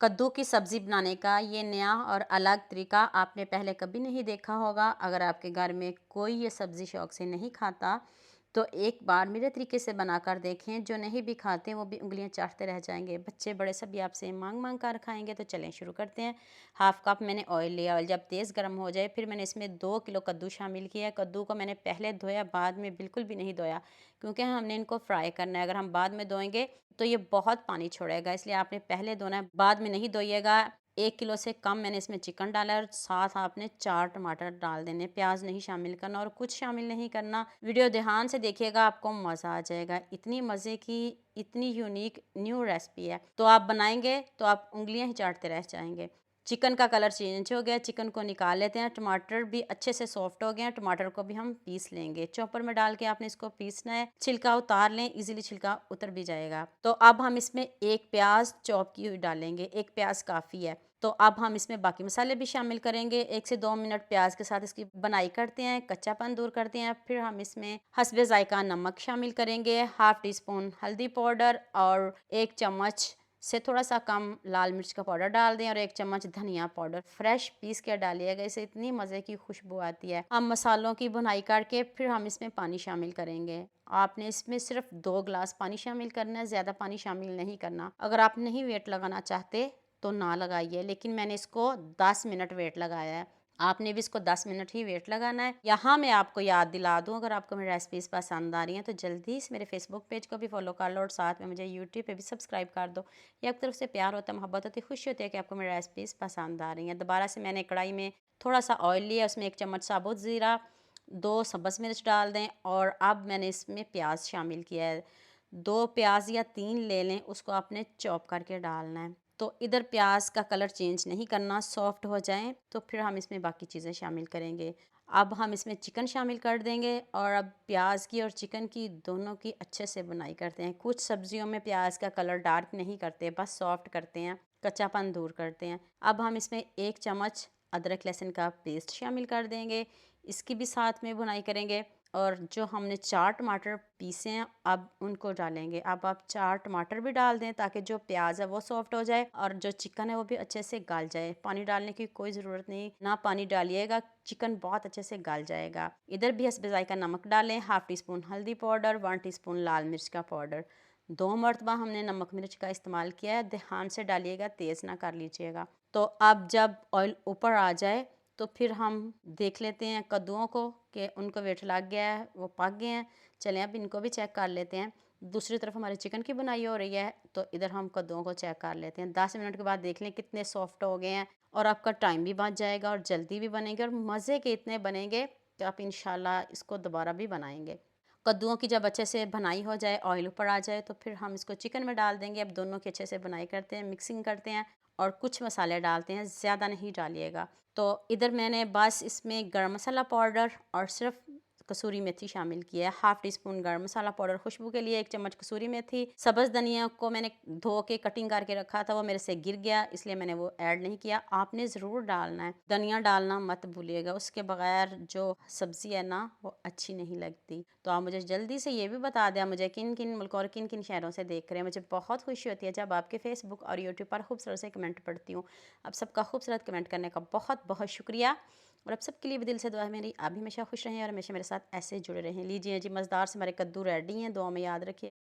कद्दू की सब्ज़ी बनाने का ये नया और अलग तरीका आपने पहले कभी नहीं देखा होगा। अगर आपके घर में कोई ये सब्ज़ी शौक़ से नहीं खाता, तो एक बार मेरे तरीके से बनाकर देखें। जो नहीं भी खाते वो भी उँगलियां चाटते रह जाएंगे। बच्चे बड़े सभी आपसे मांग मांग कर खाएंगे। तो चलें शुरू करते हैं। हाफ़ कप मैंने ऑयल लिया। ऑयल जब तेज़ गर्म हो जाए फिर मैंने इसमें 2 किलो कद्दू शामिल किया। कद्दू को मैंने पहले धोया, बाद में बिल्कुल भी नहीं धोया, क्योंकि हमने इनको फ्राई करना है। अगर हम बाद में धोएंगे तो ये बहुत पानी छोड़ेगा, इसलिए आपने पहले धोना है, बाद में नहीं धोइएगा। 1 किलो से कम मैंने इसमें चिकन डाला है और साथ आपने 4 टमाटर डाल देने। प्याज नहीं शामिल करना और कुछ शामिल नहीं करना। वीडियो ध्यान से देखिएगा, आपको मज़ा आ जाएगा। इतनी मज़े की, इतनी यूनिक न्यू रेसिपी है। तो आप बनाएंगे तो आप उंगलियां ही चाटते रह जाएंगे। चिकन का कलर चेंज हो गया, चिकन को निकाल लेते हैं। टमाटर भी अच्छे से सॉफ्ट हो गए हैं। टमाटर को भी हम पीस लेंगे। चॉपर में डाल के आपने इसको पीसना है। छिलका उतार लें, इजीली छिलका उतर भी जाएगा। तो अब हम इसमें एक प्याज चॉप की हुई डालेंगे। एक प्याज काफ़ी है। तो अब हम इसमें बाकी मसाले भी शामिल करेंगे। 1 से 2 मिनट प्याज के साथ इसकी बनाई करते हैं, कच्चापन दूर करते हैं। फिर हम इसमें हस्बे जायका नमक शामिल करेंगे, हाफ़ टी स्पून हल्दी पाउडर और 1 चम्मच से थोड़ा सा कम लाल मिर्च का पाउडर डाल दें और 1 चम्मच धनिया पाउडर फ्रेश पीस के डालिएगा। इससे इतनी मज़े की खुशबू आती है। हम मसालों की भुनाई करके फिर हम इसमें पानी शामिल करेंगे। आपने इसमें सिर्फ 2 गिलास पानी शामिल करना है, ज़्यादा पानी शामिल नहीं करना। अगर आप नहीं वेट लगाना चाहते तो ना लगाइए, लेकिन मैंने इसको 10 मिनट वेट लगाया है। आपने भी इसको 10 मिनट ही वेट लगाना है। यहाँ मैं आपको याद दिला दूँ, अगर आपको मेरी रेसिपीज़ पसंद आ रही हैं तो जल्दी से मेरे फेसबुक पेज को भी फॉलो कर लो और साथ में मुझे यूट्यूब पे भी सब्सक्राइब कर दो। ये एक तरफ से प्यार होता है, मोहब्बत होती है, खुशी होती है कि आपको मेरी रेसिपीज़ पसंद आ रही हैं। दोबारा से मैंने कढ़ाई में थोड़ा सा ऑयल लिया, उसमें 1 चम्मच साबुत ज़ीरा, 2 सब्ज़ मिर्च डाल दें और अब मैंने इसमें प्याज शामिल किया है। 2 प्याज या 3 ले लें, उसको आपने चॉप करके डालना है। तो इधर प्याज का कलर चेंज नहीं करना, सॉफ्ट हो जाएं तो फिर हम इसमें बाकी चीज़ें शामिल करेंगे। अब हम इसमें चिकन शामिल कर देंगे और अब प्याज की और चिकन की दोनों की अच्छे से बुनाई करते हैं। कुछ सब्जियों में प्याज का कलर डार्क नहीं करते, बस सॉफ्ट करते हैं, कच्चापन दूर करते हैं। अब हम इसमें 1 चम्मच अदरक लहसुन का पेस्ट शामिल कर देंगे, इसकी भी साथ में बुनाई करेंगे। और जो हमने 4 टमाटर पीसे हैं अब उनको डालेंगे। अब आप 4 टमाटर भी डाल दें ताकि जो प्याज है वो सॉफ्ट हो जाए और जो चिकन है वो भी अच्छे से गल जाए। पानी डालने की कोई ज़रूरत नहीं, ना पानी डालिएगा, चिकन बहुत अच्छे से गल जाएगा। इधर भी हस्बे जायका नमक डालें, हाफ़ टी स्पून हल्दी पाउडर, 1 टीस्पून लाल मिर्च का पाउडर। 2 मरतबा हमने नमक मिर्च का इस्तेमाल किया है। ध्यान से डालिएगा, तेज़ ना कर लीजिएगा। तो अब जब ऑयल ऊपर आ जाए तो फिर हम देख लेते हैं कद्दूओं को कि उनको वेट लग गया है, वो पक गए हैं। चलें अब इनको भी चेक कर लेते हैं। दूसरी तरफ हमारे चिकन की बुनाई हो रही है, तो इधर हम कद्दूओं को चेक कर लेते हैं। 10 मिनट के बाद देख लें कितने सॉफ्ट हो गए हैं और आपका टाइम भी बच जाएगा और जल्दी भी बनेंगे और मज़े के इतने बनेंगे कि आप इंशाल्लाह इसको दोबारा भी बनाएंगे। कद्दूओं की जब अच्छे से भुनाई हो जाए, ऑयल ऊपर आ जाए, तो फिर हम इसको चिकन में डाल देंगे। अब दोनों की अच्छे से बुनाई करते हैं, मिक्सिंग करते हैं और कुछ मसाले डालते हैं, ज़्यादा नहीं डालिएगा। तो इधर मैंने बस इसमें गरम मसाला पाउडर और सिर्फ कसूरी मेथी शामिल किया है। हाफ़ टी स्पून गरम मसाला पाउडर खुशबू के लिए, 1 चम्मच कसूरी मेथी। सब्ज़ धनिया को मैंने धो के कटिंग करके रखा था, वो मेरे से गिर गया, इसलिए मैंने वो ऐड नहीं किया। आपने ज़रूर डालना है, धनिया डालना मत भूलिएगा, उसके बगैर जो सब्ज़ी है ना वो अच्छी नहीं लगती। तो आप मुझे जल्दी से ये भी बता दें मुझे किन किन मुल्क और किन किन शहरों से देख रहे हैं। मुझे बहुत खुशी होती है जब आपके फेसबुक और यूट्यूब पर खूबसूरत से कमेंट पढ़ती हूँ। आप सबका खूबसूरत कमेंट करने का बहुत बहुत शुक्रिया और अब सबके लिए भी दिल से दुआ है मेरी, आप भी हमेशा खुश रहें और हमेशा मेरे साथ ऐसे जुड़े रहें। लीजिए जी, मज़ेदार से हमारे कद्दू रेडी हैं, दुआ में याद रखिए।